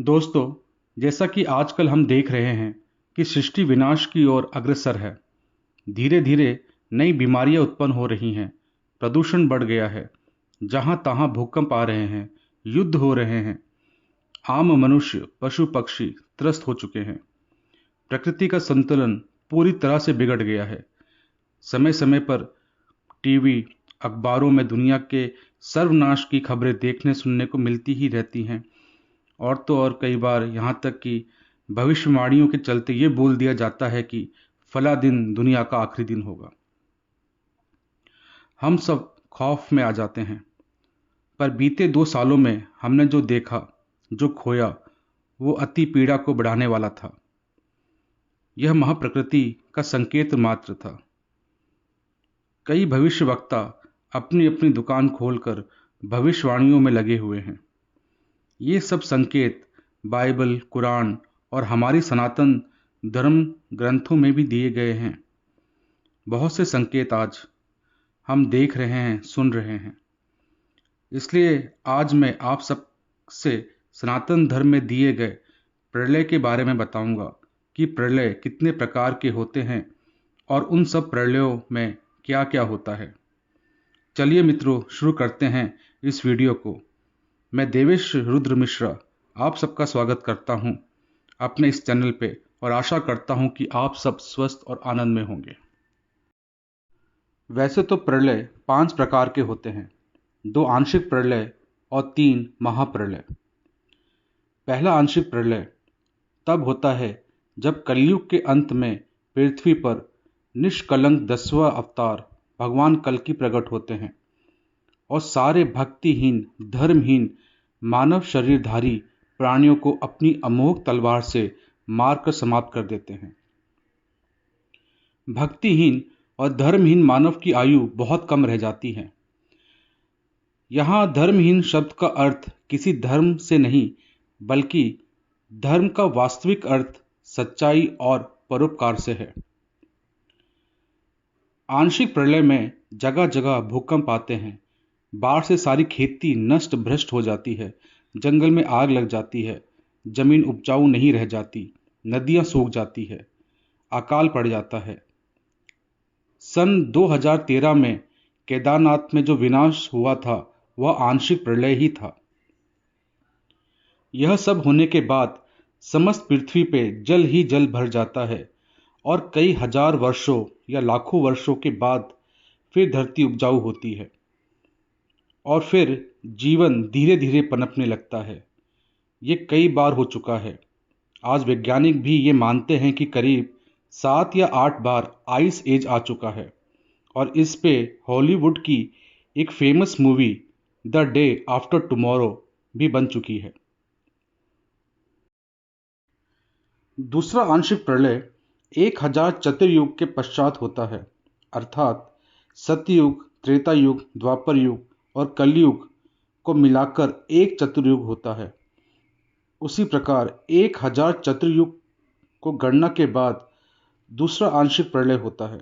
दोस्तों, जैसा कि आजकल हम देख रहे हैं कि सृष्टि विनाश की ओर अग्रसर है। धीरे धीरे नई बीमारियां उत्पन्न हो रही हैं, प्रदूषण बढ़ गया है, जहां तहां भूकंप आ रहे हैं, युद्ध हो रहे हैं, आम मनुष्य पशु पक्षी त्रस्त हो चुके हैं। प्रकृति का संतुलन पूरी तरह से बिगड़ गया है। समय समय पर टीवी, अखबारों में दुनिया के सर्वनाश की खबरें देखने सुनने को मिलती ही रहती हैं। और तो और कई बार यहाँ तक कि भविष्यवाणियों के चलते ये बोल दिया जाता है कि फला दिन दुनिया का आखिरी दिन होगा। हम सब खौफ में आ जाते हैं। पर बीते 2 सालों में हमने जो देखा, जो खोया, वो अति पीड़ा को बढ़ाने वाला था। यह महाप्रकृति का संकेत मात्र था। कई भविष्यवक्ता अपनी अपनी दुकान खोलकर भविष्यवाणियों में लगे हुए हैं। ये सब संकेत बाइबल, कुरान और हमारी सनातन धर्म ग्रंथों में भी दिए गए हैं। बहुत से संकेत आज हम देख रहे हैं, सुन रहे हैं। इसलिए आज मैं आप सब से सनातन धर्म में दिए गए प्रलय के बारे में बताऊंगा कि प्रलय कितने प्रकार के होते हैं और उन सब प्रलयों में क्या क्या होता है। चलिए मित्रों, शुरू करते हैं इस वीडियो को। मैं देवेश रुद्र मिश्रा आप सबका स्वागत करता हूं अपने इस चैनल पे और आशा करता हूं कि आप सब स्वस्थ और आनंद में होंगे। वैसे तो प्रलय 5 प्रकार के होते हैं, 2 आंशिक प्रलय और 3 महाप्रलय। पहला आंशिक प्रलय तब होता है जब कलयुग के अंत में पृथ्वी पर निष्कलंक 10वां अवतार भगवान कल्कि प्रकट होते हैं और सारे भक्तिहीन, धर्महीन, मानव शरीरधारी प्राणियों को अपनी अमोघ तलवार से मारकर समाप्त कर देते हैं। भक्तिहीन और धर्महीन मानव की आयु बहुत कम रह जाती है। यहाँ धर्महीन शब्द का अर्थ किसी धर्म से नहीं, बल्कि धर्म का वास्तविक अर्थ सच्चाई और परोपकार से है। आंशिक प्रलय में जगह जगह भूकंप आते हैं, बाढ़ से सारी खेती नष्ट भ्रष्ट हो जाती है, जंगल में आग लग जाती है, जमीन उपजाऊ नहीं रह जाती, नदियां सूख जाती है, अकाल पड़ जाता है। सन 2013 में केदारनाथ में जो विनाश हुआ था वह आंशिक प्रलय ही था। यह सब होने के बाद समस्त पृथ्वी पे जल ही जल भर जाता है और कई हजार वर्षों या लाखों वर्षों के बाद फिर धरती उपजाऊ होती है और फिर जीवन धीरे धीरे पनपने लगता है। ये कई बार हो चुका है। आज वैज्ञानिक भी ये मानते हैं कि करीब 7 या 8 बार आइस एज आ चुका है और इस पे हॉलीवुड की एक famous movie the day after tomorrow भी बन चुकी है। दूसरा आंशिक प्रलय 1000 चतुर्युग के पश्चात होता है, अर्थात सतयुग, त्रेता युग, द्वापर युग और कलयुग को मिलाकर एक चतुर्युग होता है। उसी प्रकार 1000 चतुर्युग को गणना के बाद दूसरा आंशिक प्रलय होता है।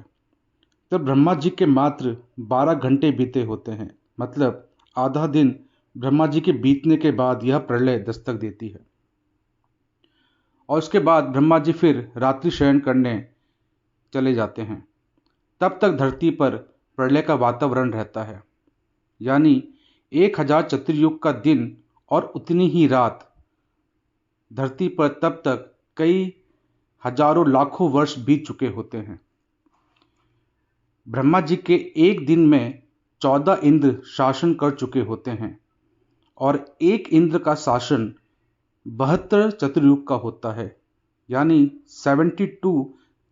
तब ब्रह्मा जी के मात्र 12 घंटे बीते होते हैं, मतलब आधा दिन ब्रह्मा जी के बीतने के बाद यह प्रलय दस्तक देती है और उसके बाद ब्रह्मा जी फिर रात्रि शयन करने चले जाते हैं। तब तक धरती पर प्रलय का वातावरण रहता है, यानी 1000 चतुर्युग का दिन और उतनी ही रात धरती पर तब तक कई हजारों लाखों वर्ष बीत चुके होते हैं। ब्रह्मा जी के एक दिन में 14 इंद्र शासन कर चुके होते हैं और एक इंद्र का शासन 72 चतुर्युग का होता है, यानी 72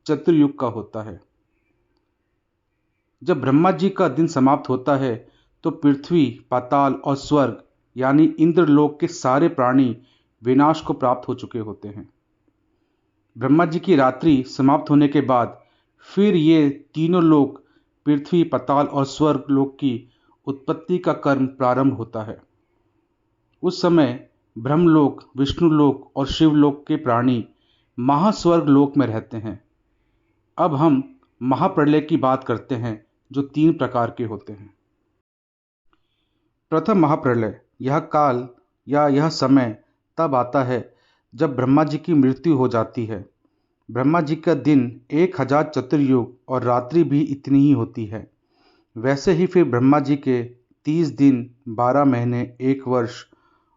चतुर्युग का होता है। जब ब्रह्मा जी का दिन समाप्त होता है तो पृथ्वी, पाताल और स्वर्ग यानी इंद्रलोक के सारे प्राणी विनाश को प्राप्त हो चुके होते हैं। ब्रह्मा जी की रात्रि समाप्त होने के बाद फिर ये तीनों लोक, पृथ्वी, पाताल और स्वर्ग लोक की उत्पत्ति का कर्म प्रारंभ होता है। उस समय ब्रह्मलोक, विष्णुलोक और शिवलोक के प्राणी महास्वर्ग लोक में रहते हैं। अब हम महाप्रलय की बात करते हैं, जो 3 प्रकार के होते हैं। प्रथम महाप्रलय, यह काल या यह समय तब आता है जब ब्रह्मा जी की मृत्यु हो जाती है, ब्रह्मा जी का दिन 1000 चतुर्युग और रात्रि भी इतनी ही होती है। वैसे ही फिर ब्रह्मा जी के 30 दिन, 12 महीने, 1 वर्ष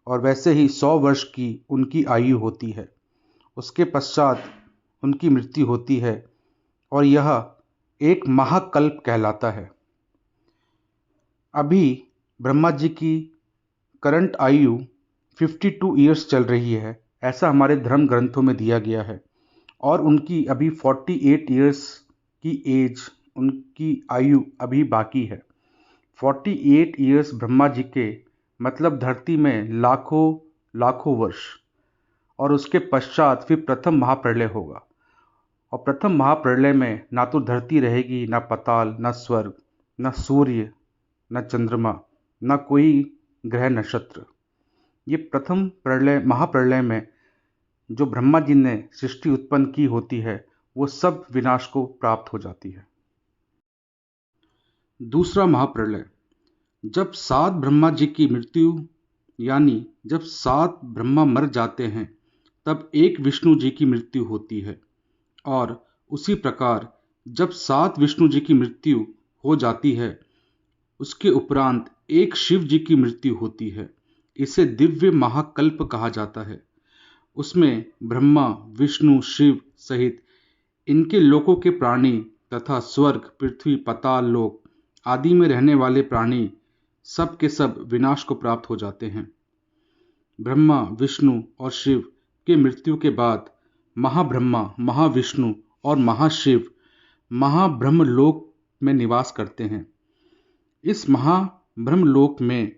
और वैसे ही 100 वर्ष की उनकी आयु होती है। उसके पश्चात उनकी मृत्यु होती है और यह एक महाकल्प कहलाता है। अभी ब्रह्मा जी की करंट आयु 52 ईयर्स चल रही है, ऐसा हमारे धर्म ग्रंथों में दिया गया है। और उनकी अभी 48 ईयर्स की एज, उनकी आयु अभी बाकी है। 48 ईयर्स ब्रह्मा जी के, मतलब धरती में लाखों लाखों वर्ष। और उसके पश्चात फिर प्रथम महाप्रलय होगा। और प्रथम महाप्रलय में ना तो धरती रहेगी, ना पाताल, ना स्वर्ग, ना सूर्य, ना चंद्रमा, ना कोई ग्रह नक्षत्र। ये प्रथम प्रलय, महाप्रलय में जो ब्रह्मा जी ने सृष्टि उत्पन्न की होती है, वो सब विनाश को प्राप्त हो जाती है। दूसरा महाप्रलय, जब 7 ब्रह्मा जी की मृत्यु, यानी जब 7 ब्रह्मा मर जाते हैं, तब एक विष्णु जी की मृत्यु होती है। और उसी प्रकार जब 7 विष्णु जी की मृत्यु हो जाती है, उसके उपरांत एक शिव जी की मृत्यु होती है। इसे दिव्य महाकल्प कहा जाता है। उसमें ब्रह्मा, विष्णु, शिव सहित इनके लोकों के प्राणी तथा स्वर्ग, पृथ्वी, पाताल लोक आदि में रहने वाले प्राणी सब के सब विनाश को प्राप्त हो जाते हैं। ब्रह्मा, विष्णु और शिव के मृत्यु के बाद महाब्रह्मा, महाविष्णु और महाशिव महाब्रह्मलोक में निवास करते हैं। इस महाब्रह्मलोक में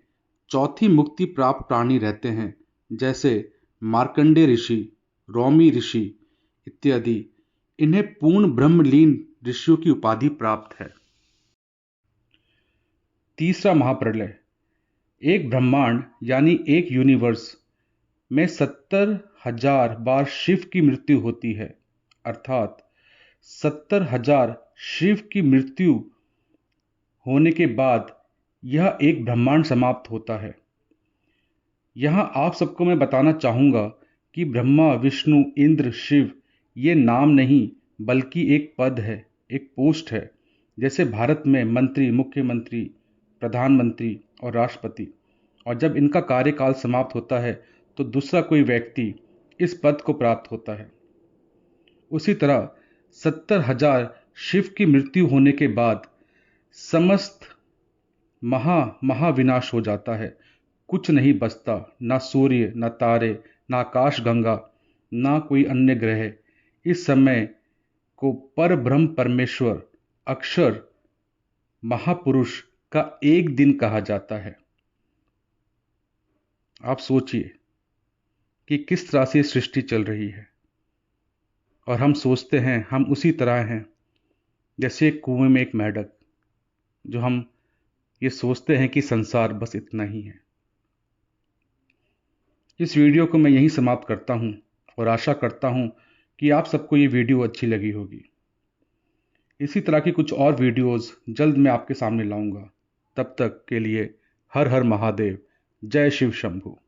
चौथी मुक्ति प्राप्त प्राणी रहते हैं, जैसे मार्कंडेय ऋषि, रौमी ऋषि इत्यादि। इन्हें पूर्ण ब्रह्मलीन ऋषियों की उपाधि प्राप्त है। तीसरा महाप्रलय, एक ब्रह्मांड यानी एक यूनिवर्स में 70,000 बार शिव की मृत्यु होती है। अर्थात 70,000 शिव की मृत्यु होने के बाद यह एक ब्रह्मांड समाप्त होता है। यहां आप सबको मैं बताना चाहूंगा कि ब्रह्मा, विष्णु, इंद्र, शिव ये नाम नहीं बल्कि एक पद है, एक पोस्ट है। जैसे भारत में मंत्री, मुख्यमंत्री, प्रधानमंत्री और राष्ट्रपति। और जब इनका कार्यकाल समाप्त होता है तो दूसरा कोई व्यक्ति इस पद को प्राप्त होता है। उसी तरह 70,000 शिव की मृत्यु होने के बाद समस्त महाविनाश हो जाता है। कुछ नहीं बचता, ना सूर्य, ना तारे, ना आकाश गंगा, ना कोई अन्य ग्रह। इस समय को पर ब्रह्म परमेश्वर, अक्षर महापुरुष का एक दिन कहा जाता है। आप सोचिए कि किस तरह से सृष्टि चल रही है। और हम सोचते हैं हम उसी तरह हैं जैसे कुएं में एक मेंढक, जो हम ये सोचते हैं कि संसार बस इतना ही है। इस वीडियो को मैं यहीं समाप्त करता हूं और आशा करता हूं कि आप सबको ये वीडियो अच्छी लगी होगी। इसी तरह की कुछ और वीडियोस जल्द मैं आपके सामने लाऊंगा। तब तक के लिए हर हर महादेव, जय शिव शंभू।